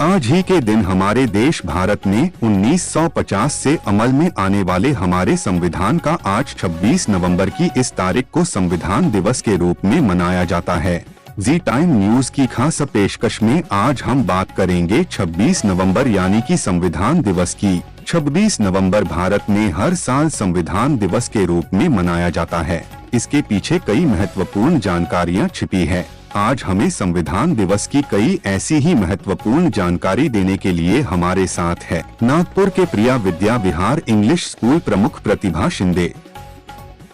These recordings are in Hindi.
आज ही के दिन हमारे देश भारत में 1950 से अमल में आने वाले हमारे संविधान का आज 26 नवंबर की इस तारीख को संविधान दिवस के रूप में मनाया जाता है। जी टाइम न्यूज की खास पेशकश में आज हम बात करेंगे 26 नवंबर यानी कि संविधान दिवस की। 26 नवंबर भारत में हर साल संविधान दिवस के रूप में मनाया जाता है। इसके पीछे कई महत्वपूर्ण जानकारियां छिपी है। आज हमें संविधान दिवस की कई ऐसी ही महत्वपूर्ण जानकारी देने के लिए हमारे साथ है नागपुर के प्रिया विद्या विहार इंग्लिश स्कूल प्रमुख प्रतिभा शिंदे।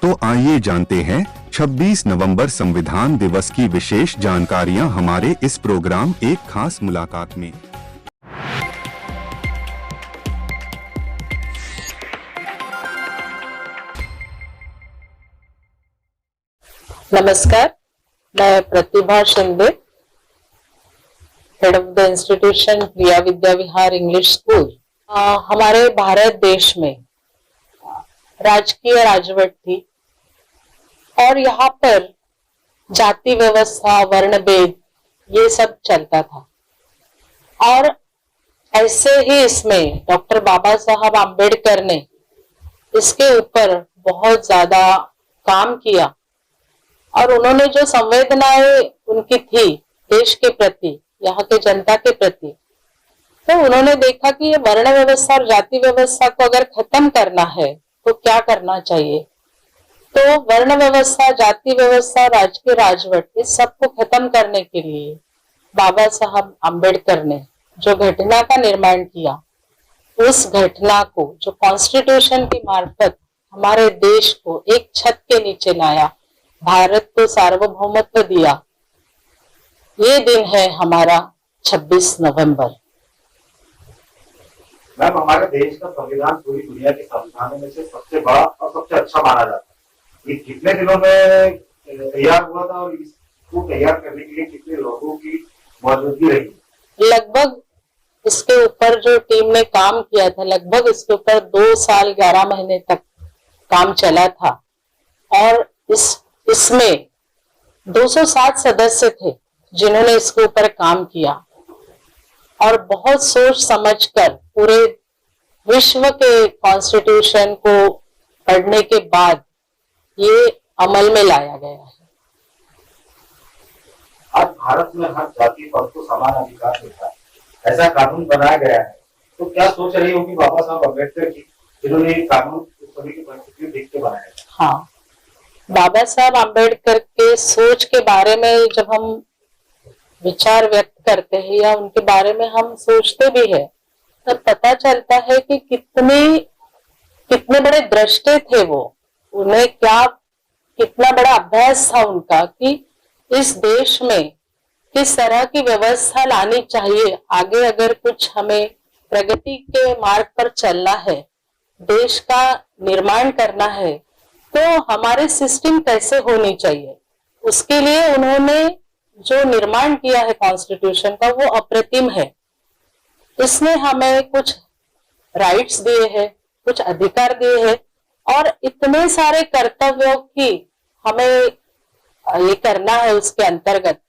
तो आइए जानते हैं 26 नवंबर संविधान दिवस की विशेष जानकारियां हमारे इस प्रोग्राम एक खास मुलाकात में। नमस्कार, मैं Pratibha Shinde, head of the institution Priya Vidya Vihar English school. हमारे भारत देश में राजकीय राजवट थी और यहाँ पर जाति व्यवस्था, वर्ण भेद ये सब चलता था। और ऐसे ही इसमें डॉक्टर बाबा साहब आम्बेडकर ने इसके ऊपर बहुत ज्यादा काम किया और उन्होंने जो संवेदनाएं उनकी थी देश के प्रति, यहाँ के जनता के प्रति, तो उन्होंने देखा कि ये वर्ण व्यवस्था और जाति व्यवस्था को अगर खत्म करना है तो क्या करना चाहिए। तो वर्ण व्यवस्था, जाति व्यवस्था, राजकीय राजवट इस सब को खत्म करने के लिए बाबा साहब आम्बेडकर ने जो घटना का निर्माण किया, उस घटना को जो कॉन्स्टिट्यूशन की मार्फत हमारे देश को एक छत के नीचे लाया, भारत को सार्वभौमत्व दिया, ये दिन है हमारा 26 नवंबर। मैम, हमारे देश का संविधान पूरी दुनिया के संविधानों में से सबसे बड़ा और सबसे अच्छा माना जाता है। ये कितने दिनों में तैयार हुआ था और इसको तैयार करने के लिए कितने लोगों की मौजूदगी रही? लगभग इसके ऊपर जो टीम ने काम किया था, लगभग इसके ऊपर 2 साल 11 महीने तक काम चला था और इसमें 207 सदस्य थे जिन्होंने इसके ऊपर काम किया और बहुत सोच समझकर पूरे विश्व के कॉन्स्टिट्यूशन को पढ़ने के बाद ये अमल में लाया गया है। आज भारत में हर जाति पर को समान अधिकार मिलता है, ऐसा कानून बनाया गया है। तो क्या सोच रही होगी बाबा साहब अम्बेडकर की, जिन्होंने ये कानून सभी की परिस्थिति देख के बनाया? हाँ, बाबा साहब आम्बेडकर के सोच के बारे में जब हम विचार व्यक्त करते हैं या उनके बारे में हम सोचते भी है, तब पता चलता है कि कितने बड़े दृष्टे थे वो। उन्हें कितना बड़ा अभ्यास था उनका कि इस देश में किस तरह की व्यवस्था लानी चाहिए। आगे अगर कुछ हमें प्रगति के मार्ग पर चलना है, देश का निर्माण करना है, तो हमारे सिस्टम कैसे होनी चाहिए, उसके लिए उन्होंने जो निर्माण किया है कॉन्स्टिट्यूशन का, वो अप्रतिम है। इसने हमें कुछ राइट्स दिए हैं, कुछ अधिकार दिए हैं और इतने सारे कर्तव्यों की हमें ये करना है। उसके अंतर्गत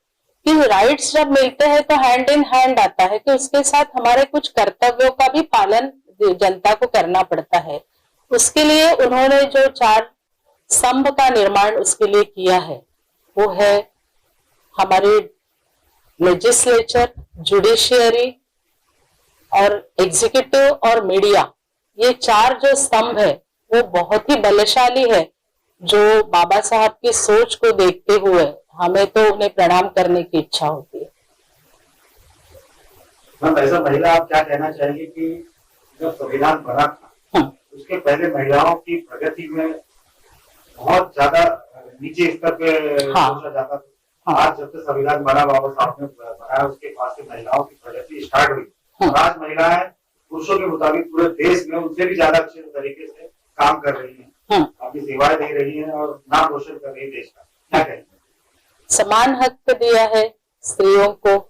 कि राइट्स जब मिलते हैं तो हैंड इन हैंड आता है कि उसके साथ हमारे कुछ कर्तव्यों का भी पालन जनता को करना पड़ता है। उसके लिए उन्होंने जो 4 स्तंभ का निर्माण उसके लिए किया है, वो है हमारी लेजिस्लेचर, जुडिशियरी और एग्जीक्यूटिव और मीडिया। ये 4 जो स्तंभ है वो बहुत ही बलशाली है, जो बाबा साहब की सोच को देखते हुए हमें तो उन्हें प्रणाम करने की इच्छा होती है। मैम, ऐसा महिला आप क्या कहना चाहेंगे कि जब संविधान बना था उसके पहले महिलाओं की प्रगति में बहुत ज्यादा नीचे स्तर पे सोचा जाता था। आज जब से संविधान बना, बाबा साहब ने बनाया, उसके बाद से महिलाओं की प्रगति स्टार्ट हुई और आज महिलाएं पुरुषों के मुताबिक पूरे देश में उनसे भी ज्यादा अच्छे तरीके से काम कर रही हैं, अपनी सेवाएं दे रही हैं और नाम रोशन कर रही है देश का। क्या कहेंगे? समान हक दिया है स्त्रियों को,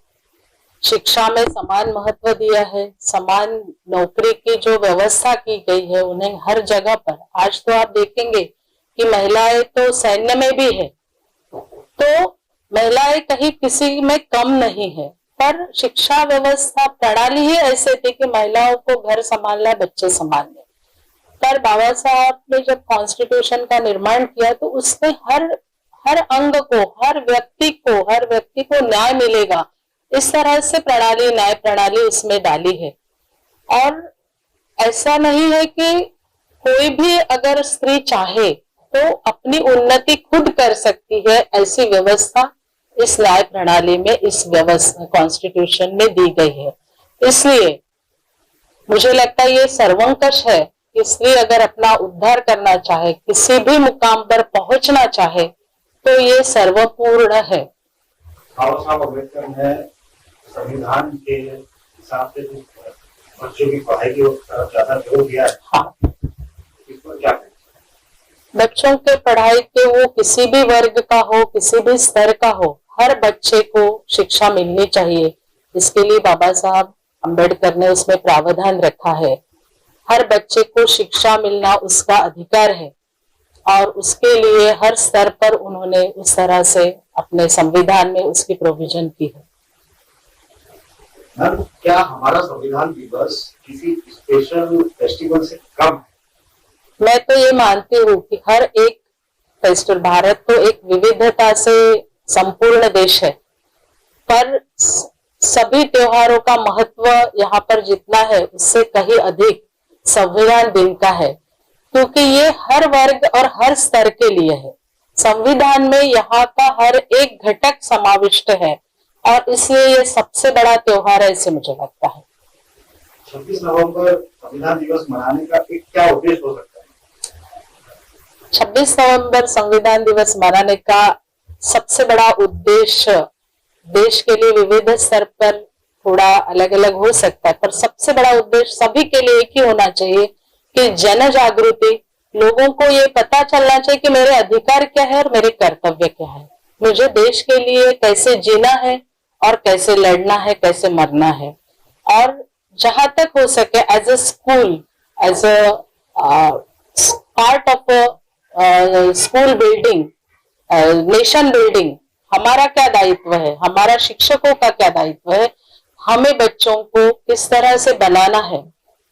शिक्षा में समान महत्व दिया है, समान नौकरी की जो व्यवस्था की गई है उन्हें हर जगह पर। आज तो आप देखेंगे कि महिलाएं तो सैन्य में भी है, तो महिलाएं कहीं किसी में कम नहीं है। पर शिक्षा व्यवस्था प्रणाली ही ऐसे थी कि महिलाओं को घर संभालना, बच्चे संभालने। पर बाबा साहब ने जब कॉन्स्टिट्यूशन का निर्माण किया तो उसने हर अंग को, हर व्यक्ति को न्याय मिलेगा, इस तरह से प्रणाली, न्याय प्रणाली उसमें डाली है। और ऐसा नहीं है कि कोई भी अगर स्त्री चाहे तो अपनी उन्नति खुद कर सकती है, ऐसी व्यवस्था इस न्याय प्रणाली में, इस व्यवस्था कॉन्स्टिट्यूशन में दी गई है। इसलिए मुझे लगता है ये सर्वंकष है कि स्त्री अगर अपना उद्धार करना चाहे, किसी भी मुकाम पर पहुंचना चाहे, तो ये सर्वपूर्ण है। बाबा साहब अम्बेडकर ने संविधान के हिसाब से बच्चों की पढ़ाई की तरफ ज्यादा जोर दिया है। हाँ, इस पर क्या कहें? बच्चों के पढ़ाई के, वो किसी भी वर्ग का हो, किसी भी स्तर का हो, हर बच्चे को शिक्षा मिलनी चाहिए। इसके लिए बाबा साहब अम्बेडकर ने उसमें प्रावधान रखा है। हर बच्चे को शिक्षा मिलना उसका अधिकार है और उसके लिए हर स्तर पर उन्होंने उस तरह से अपने संविधान में उसकी प्रोविजन की है। मैम, क्या हमारा संविधान दिवस किसी स्पेशल फेस्टिवल से कम है? मैं तो ये मानती हूँ कि हर एक फेस्टिवल, भारत तो एक विविधता से संपूर्ण देश है, पर सभी त्योहारों का महत्व यहाँ पर जितना है उससे कहीं अधिक संविधान दिन का है, क्योंकि ये हर वर्ग और हर स्तर के लिए है। संविधान में यहाँ का हर एक घटक समाविष्ट है और इसलिए ये सबसे बड़ा त्योहार है, ऐसे मुझे लगता है। 26 नवंबर संविधान दिवस मनाने का एक क्या उद्देश्य हो सकता है? 26 नवंबर संविधान दिवस मनाने का सबसे बड़ा उद्देश्य देश के लिए विविध स्तर पर थोड़ा अलग अलग हो सकता है, पर सबसे बड़ा उद्देश्य सभी के लिए एक ही होना चाहिए कि जन जागृति, लोगों को ये पता चलना चाहिए कि मेरे अधिकार क्या है और मेरे कर्तव्य क्या है, मुझे देश के लिए कैसे जीना है और कैसे लड़ना है, कैसे मरना है। और जहां तक हो सके as a school, as a part of school building, nation building, हमारा क्या दायित्व है, हमारा शिक्षकों का क्या दायित्व है, हमें बच्चों को किस तरह से बनाना है,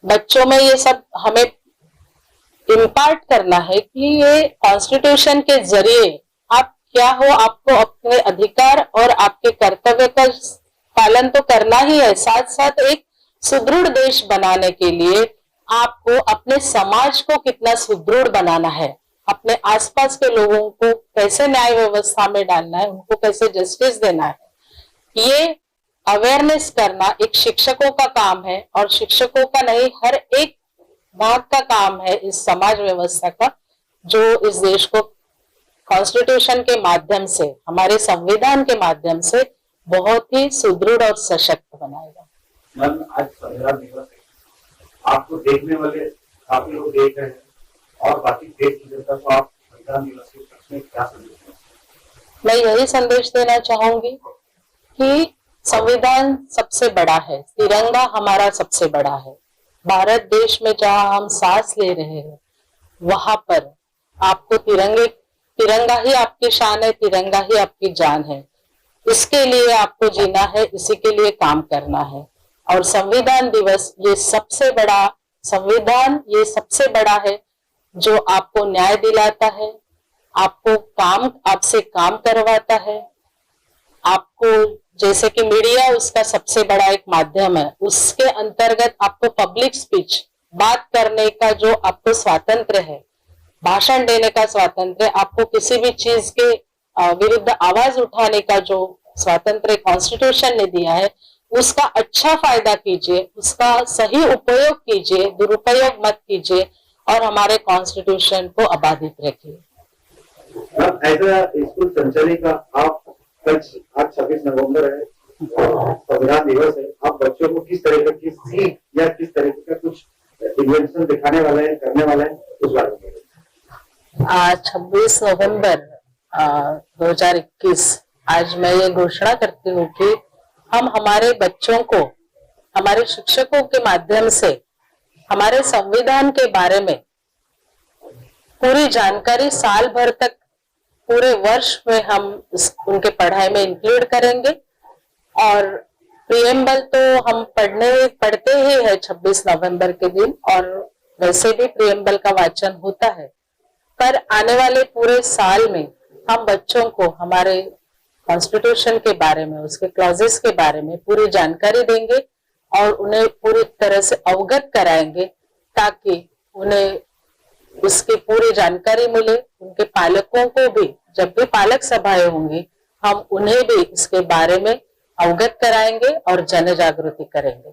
बच्चों में ये सब हमें इम्पार्ट करना है कि ये कॉन्स्टिट्यूशन के जरिए आप क्या हो, आपको अपने अधिकार और आपके कर्तव्य का पालन तो करना ही है, साथ साथ एक सुदृढ़ देश बनाने के लिए आपको अपने समाज को कितना सुदृढ़ बनाना है, अपने आसपास के लोगों को कैसे न्याय व्यवस्था में डालना है, उनको कैसे जस्टिस देना है, ये अवेयरनेस करना एक शिक्षकों का काम है। और शिक्षकों का नहीं, हर एक भाग का काम है इस समाज व्यवस्था का, जो इस देश को कॉन्स्टिट्यूशन के माध्यम से, हमारे संविधान के माध्यम से बहुत ही सुदृढ़ और सशक्त बनाएगा। मैम, आज संविधान दिवस है, आपको देखने वाले काफी लोग देख रहे हैं और बाकी देश की जनता को आप संविधान दिवस के उपलक्ष्य में क्या संदेश देंगे? मैं यही संदेश देना चाहूंगी कि संविधान सबसे बड़ा है, तिरंगा हमारा सबसे बड़ा है। भारत देश में जहां हम सांस ले रहे हैं वहां पर आपको तिरंगा ही आपकी शान है, तिरंगा ही आपकी जान है। इसके लिए आपको जीना है, इसी के लिए काम करना है। और संविधान दिवस ये सबसे बड़ा, संविधान ये सबसे बड़ा है जो आपको न्याय दिलाता है, आपको आपसे काम करवाता है, आपको जैसे कि मीडिया उसका सबसे बड़ा एक माध्यम है, उसके अंतर्गत आपको पब्लिक स्पीच, बात करने का जो आपको स्वातंत्र है, भाषण देने का स्वातंत्र है, आपको किसी भी चीज के विरुद्ध आवाज उठाने का जो स्वातंत्र कॉन्स्टिट्यूशन ने दिया है, उसका अच्छा फायदा कीजिए, उसका सही उपयोग कीजिए, दुरुपयोग मत कीजिए और हमारे कॉन्स्टिट्यूशन को अबाधित रखिए। स्कूल संचालिका, आप आज 26 नवंबर है, संविधान दिवस है, आप बच्चों को किस तरह की सीख या किस तरह का कुछ इन्वेंशन दिखाने वाले हैं, करने वाले हैं, उस बारे में? आज 26 नवंबर 2021 आज मैं ये घोषणा करती हूँ कि हम हमारे बच्चों को हमारे शिक्षकों के माध्यम से हमारे संविधान के बारे में पूरी जानकारी साल भर तक, पूरे वर्ष में हम उनके पढ़ाई में इंक्लूड करेंगे और प्रियम्बल तो हम पढ़ते ही है 26 नवंबर के दिन, और वैसे भी प्रियम्बल का वाचन होता है। पर आने वाले पूरे साल में हम बच्चों को हमारे कॉन्स्टिट्यूशन के बारे में, उसके क्लॉजेस के बारे में पूरी जानकारी देंगे और उन्हें पूरी तरह से अवगत कराएंगे, ताकि उन्हें उसकी पूरी जानकारी मिले। उनके पालकों को भी, जब भी पालक सभाएं होंगी, हम उन्हें भी इसके बारे में अवगत कराएंगे और जन जागृति करेंगे।